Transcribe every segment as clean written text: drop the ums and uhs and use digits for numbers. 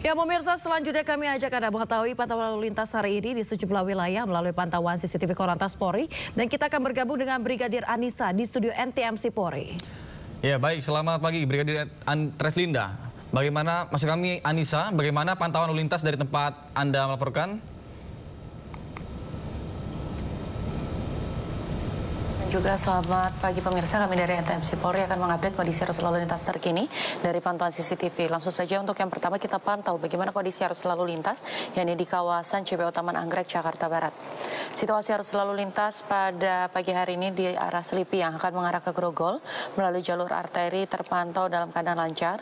Ya pemirsa, selanjutnya kami ajak Anda mengetahui pantauan lalu lintas hari ini di sejumlah wilayah melalui pantauan CCTV Korlantas Polri. Dan kita akan bergabung dengan Brigadir Anissa di studio NTMC Polri. Ya baik, selamat pagi Brigadir Treslinda. Bagaimana, maksud kami Anissa, bagaimana pantauan lalu lintas dari tempat Anda melaporkan? Juga selamat pagi pemirsa, kami dari NTMC Polri akan mengupdate kondisi arus lalu lintas terkini dari pantauan CCTV. Langsung saja untuk yang pertama kita pantau bagaimana kondisi arus lalu lintas yakni di kawasan CPO Taman Anggrek, Jakarta Barat. Situasi arus lalu lintas pada pagi hari ini di arah Selipi yang akan mengarah ke Grogol melalui jalur arteri terpantau dalam keadaan lancar.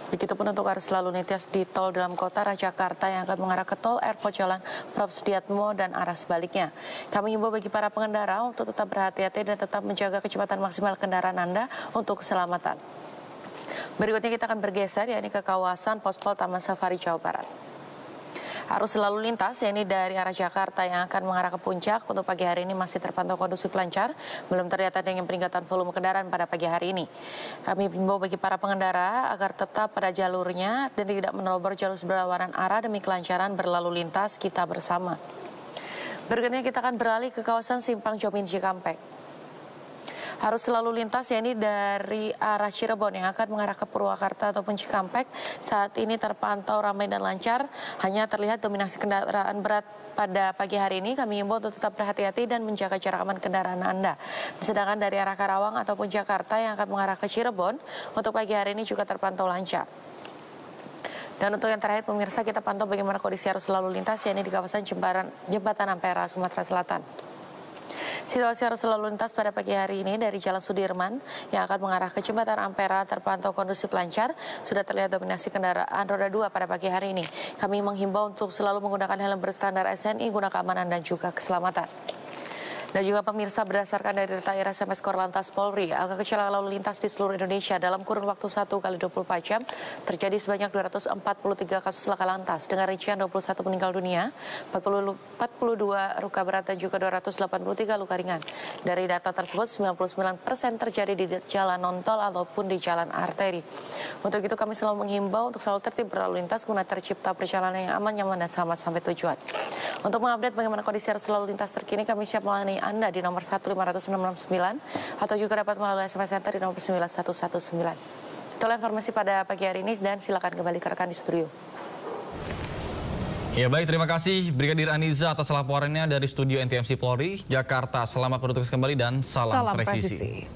Begitupun untuk arus lalu lintas di tol dalam kota Jakarta yang akan mengarah ke tol Airport Jalan Prof. Sudiatmo dan arah sebaliknya. Kami himbau bagi para pengendara untuk tetap berhati-hati dan tetap menjaga kecepatan maksimal kendaraan Anda untuk keselamatan. Berikutnya kita akan bergeser yakni ke kawasan Pospol Taman Safari Jawa Barat. Arus lalu lintas yakni dari arah Jakarta yang akan mengarah ke puncak untuk pagi hari ini masih terpantau kondusif lancar, belum terlihat adanya peningkatan volume kendaraan pada pagi hari ini. Kami himbau bagi para pengendara agar tetap pada jalurnya dan tidak menerobos jalur berlawanan arah demi kelancaran berlalu lintas kita bersama. Berikutnya kita akan beralih ke kawasan Simpang Jomin Cikampek. Arus lalu lintas yakni dari arah Cirebon yang akan mengarah ke Purwakarta ataupun Cikampek saat ini terpantau ramai dan lancar, hanya terlihat dominasi kendaraan berat pada pagi hari ini. Kami himbau untuk tetap berhati-hati dan menjaga jarak aman kendaraan Anda. Sedangkan dari arah Karawang ataupun Jakarta yang akan mengarah ke Cirebon untuk pagi hari ini juga terpantau lancar. Dan untuk yang terakhir pemirsa, kita pantau bagaimana kondisi arus lalu lintas yakni di kawasan Jembatan Ampera, Sumatera Selatan. Situasi arus lalu lintas pada pagi hari ini dari Jalan Sudirman yang akan mengarah ke Jembatan Ampera terpantau kondusif lancar. Sudah terlihat dominasi kendaraan roda 2 pada pagi hari ini. Kami menghimbau untuk selalu menggunakan helm berstandar SNI guna keamanan dan juga keselamatan. Dan juga pemirsa, berdasarkan dari data SMS Korlantas Polri, angka kecelakaan lalu lintas di seluruh Indonesia dalam kurun waktu 1 kali 24 jam terjadi sebanyak 243 kasus laka lantas dengan rincian 21 meninggal dunia, 42 luka berat dan juga 283 luka ringan. Dari data tersebut 99% terjadi di jalan non-tol ataupun di jalan arteri. Untuk itu kami selalu menghimbau untuk selalu tertib berlalu lintas guna tercipta perjalanan yang aman, nyaman dan selamat sampai tujuan. Untuk mengupdate bagaimana kondisi arus lalu lintas terkini, kami siap melayani Anda di nomor 15669 atau juga dapat melalui SMS Center di nomor 9119. Itulah informasi pada pagi hari ini dan silakan kembali ke rekan di studio. Ya baik, terima kasih Brigadir Anissa atas laporannya dari studio NTMC Polri, Jakarta. Selamat bertugas kembali dan salam presisi.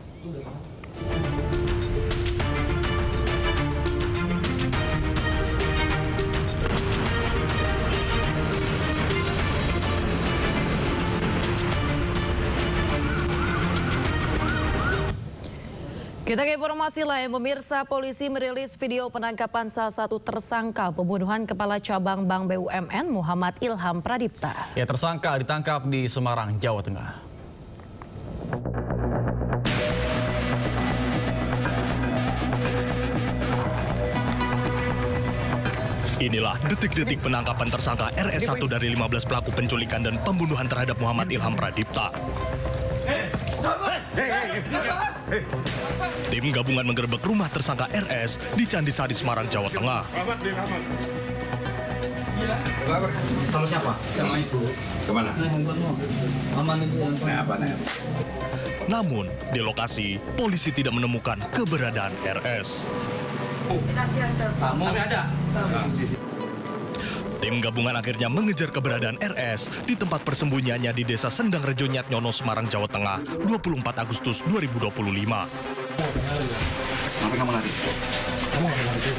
Kita ke informasi lain, pemirsa, polisi merilis video penangkapan salah satu tersangka pembunuhan Kepala Cabang Bank BUMN Muhammad Ilham Pradipta. Ya, tersangka ditangkap di Semarang, Jawa Tengah. Inilah detik-detik penangkapan tersangka RS1 dari 15 pelaku penculikan dan pembunuhan terhadap Muhammad Ilham Pradipta. Tim gabungan menggerebek rumah tersangka RS di Candi Sari, Semarang, Jawa Tengah. Sama siapa? Sama ibu. Kemana? Aman itu. Namun, di lokasi, polisi tidak menemukan keberadaan RS. Kamu ada? Tim gabungan akhirnya mengejar keberadaan RS di tempat persembunyiannya di Desa Sendang Rejo Nyatnyono, Semarang, Jawa Tengah, 24 Agustus 2025. Ngapain kamu lari?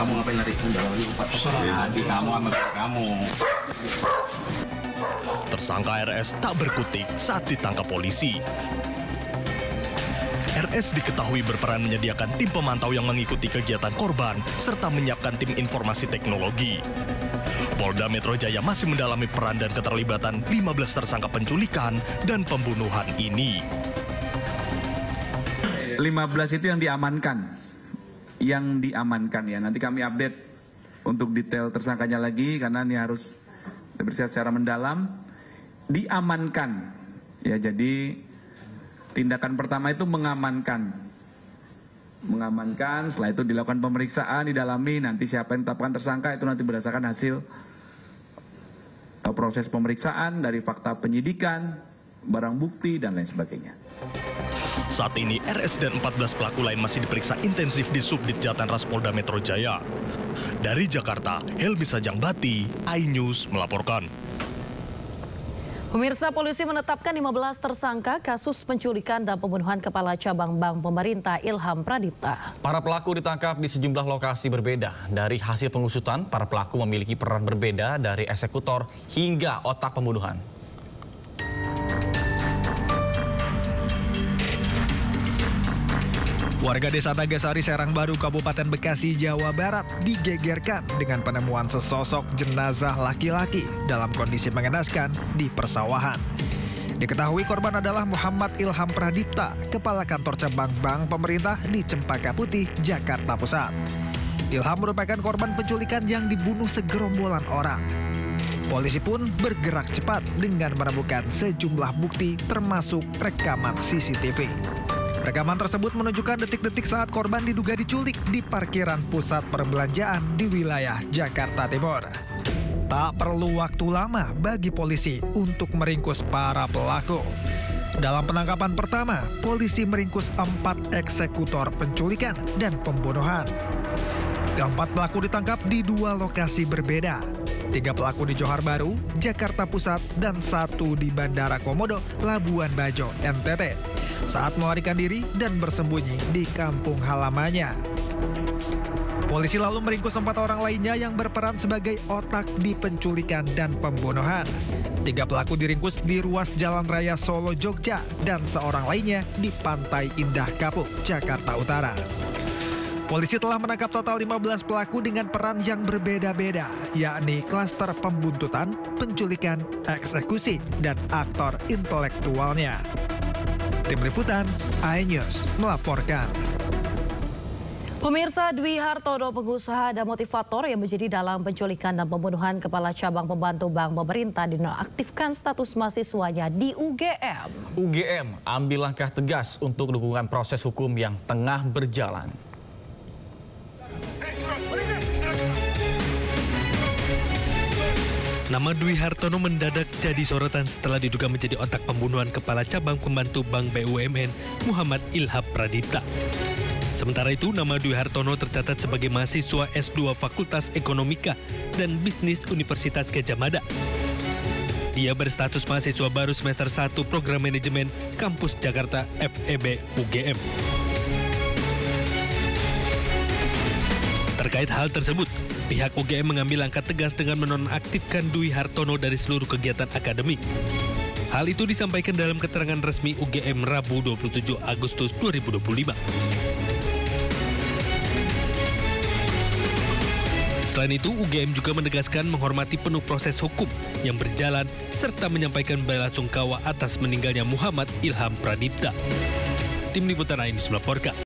Kamu ngapain lari? Di kamu sama kamu. Tersangka RS tak berkutik saat ditangkap polisi. RS diketahui berperan menyediakan tim pemantau yang mengikuti kegiatan korban serta menyiapkan tim informasi teknologi. Polda Metro Jaya masih mendalami peran dan keterlibatan 15 tersangka penculikan dan pembunuhan ini. 15 itu yang diamankan. Yang diamankan ya. Nanti kami update untuk detail tersangkanya lagi karena ini harus diperiksa secara mendalam. Diamankan. Ya, jadi tindakan pertama itu mengamankan mengamankan, setelah itu dilakukan pemeriksaan, didalami, nanti siapa yang ditetapkan tersangka itu nanti berdasarkan hasil proses pemeriksaan dari fakta penyidikan, barang bukti, dan lain sebagainya. Saat ini RS dan 14 pelaku lain masih diperiksa intensif di Subdit Jatanras Polda Metro Jaya. Dari Jakarta, Helmi Sajangbati, iNews melaporkan. Pemirsa, polisi menetapkan 15 tersangka kasus penculikan dan pembunuhan Kepala Cabang Bank Pemerintah Ilham Pradipta. Para pelaku ditangkap di sejumlah lokasi berbeda. Dari hasil pengusutan, para pelaku memiliki peran berbeda dari eksekutor hingga otak pembunuhan. Warga Desa Nagasari, Serang Baru, Kabupaten Bekasi, Jawa Barat digegerkan dengan penemuan sesosok jenazah laki-laki dalam kondisi mengenaskan di persawahan. Diketahui korban adalah Muhammad Ilham Pradipta, Kepala Kantor Cabang Bank Pemerintah di Cempaka Putih, Jakarta Pusat. Ilham merupakan korban penculikan yang dibunuh segerombolan orang. Polisi pun bergerak cepat dengan menemukan sejumlah bukti termasuk rekaman CCTV. Rekaman tersebut menunjukkan detik-detik saat korban diduga diculik di parkiran pusat perbelanjaan di wilayah Jakarta Timur. Tak perlu waktu lama bagi polisi untuk meringkus para pelaku. Dalam penangkapan pertama, polisi meringkus 4 eksekutor penculikan dan pembunuhan. Keempat pelaku ditangkap di 2 lokasi berbeda. 3 pelaku di Johar Baru, Jakarta Pusat, dan 1 di Bandara Komodo, Labuan Bajo, NTT, saat melarikan diri dan bersembunyi di kampung halamannya. Polisi lalu meringkus 4 orang lainnya yang berperan sebagai otak di penculikan dan pembunuhan. 3 pelaku diringkus di ruas Jalan Raya Solo, Jogja, dan seorang lainnya di Pantai Indah Kapuk, Jakarta Utara. Polisi telah menangkap total 15 pelaku dengan peran yang berbeda-beda, yakni klaster pembuntutan, penculikan, eksekusi, dan aktor intelektualnya. Tim Liputan, iNews melaporkan. Pemirsa, Dwi Hartono, pengusaha dan motivator yang menjadi dalam penculikan dan pembunuhan Kepala Cabang Pembantu Bank Pemerintah dinonaktifkan status mahasiswanya di UGM. UGM ambil langkah tegas untuk dukungan proses hukum yang tengah berjalan. Nama Dwi Hartono mendadak jadi sorotan setelah diduga menjadi otak pembunuhan Kepala Cabang Pembantu Bank BUMN Muhammad Ilham Pradipta. Sementara itu, nama Dwi Hartono tercatat sebagai mahasiswa S2 Fakultas Ekonomika dan Bisnis Universitas Gadjah Mada. Dia berstatus mahasiswa baru semester 1 Program Manajemen Kampus Jakarta FEB UGM. Terkait hal tersebut, pihak UGM mengambil langkah tegas dengan menonaktifkan Dwi Hartono dari seluruh kegiatan akademik. Hal itu disampaikan dalam keterangan resmi UGM Rabu 27 Agustus 2025. Selain itu, UGM juga menegaskan menghormati penuh proses hukum yang berjalan serta menyampaikan belasungkawa atas meninggalnya Muhammad Ilham Pradipta. Tim Liputan iNews melaporkan.